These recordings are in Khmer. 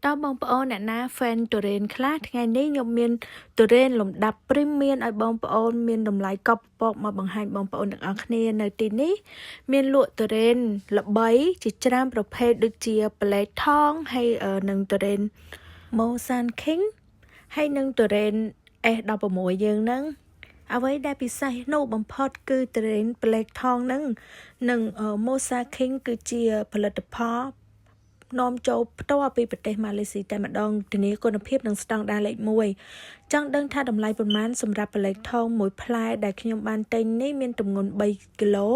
តើបងប្អូនអ្នកណា fan ទុរេនខ្លះថ្ងៃនេះខ្ញុំមានទុរេនលំដាប់ Premium ឲ្យបងប្អូនមានតម្លៃកប់ពកមកបង្ហាញបងប្អូនទាំងអស់គ្នានៅទីនេះមានលក់ទុរេនល្បីជាច្រើនប្រភេទដូចជាប្លែកថងហើយនិងទុរេន Mosan King ហើយនិងទុរេន S16 យើងហ្នឹងអ្វីដែលពិសេសនោះបំផុតគឺទុរេនប្លែកថងហ្នឹងនិង Mosa King គឺជាផលិតផលនាំចូលផ្ទាល់ពីប្រទេសម៉ាឡេស៊ីតែម្ដងធានាគុណភាពនិងស្តង់ដារលេខ1ចង់ដឹងថាតម្លៃប៉ុន្មានសម្រាប់ប្លែកថងមួយផ្លែដែលខ្ញុំបានទិញនេះមានទម្ងន់3គីឡូ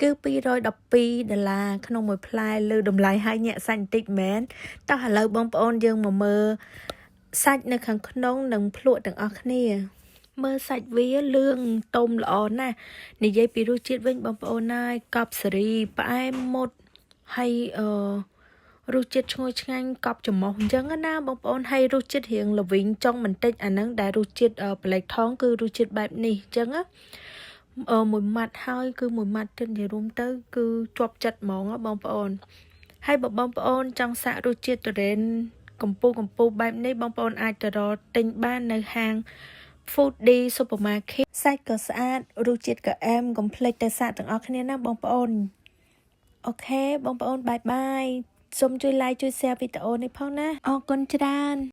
គឺ$212ក្នុងមួយផ្លែលើតម្លៃហើយញាក់សាច់បន្តិចមែនតោះឥឡូវបងប្អូនយើងមកមើលសាច់នៅខាងក្នុងនិងភ្លក់ទាំងអស់គ្នាមើលសាច់វាលឿងទុំល្អណាស់និយាយពីរសជាតិវិញបងប្អូនណាយកប់សេរីផ្អែមមុតហើយរសជាតិឈ្ងុយឆ្ងាញ់កប់ច្រមុះអញ្ចឹងណាបងប្អូនហើយរសជាតិរៀងល្វីងចុងបន្តិចអាហ្នឹងដែលរសជាតិប្លែកថងគឺរសជាតិបែបនេះអញ្ចឹងណាមួយម៉ាត់ហើយគឺមួយម៉ាត់ទៀតនិយាយរួមទៅគឺជាប់ចិត្តហ្មងបងប្អូនហើយបើបងប្អូនចង់សាករសជាតិទុរេនកម្ពុជាបែបនេះបងប្អូនអាចទៅរកទិញបាននៅហាង Foodie Supermarket សាច់ក៏ស្អាតរសជាតិក៏អែមកុំភ្លេចតែសាកទាំងអស់គ្នាណាបងប្អូនអូខេបងប្អូនបាយបាយសូមជួយ like ជួយ share វីដេអូនេះផងណាអរគុណច្រើន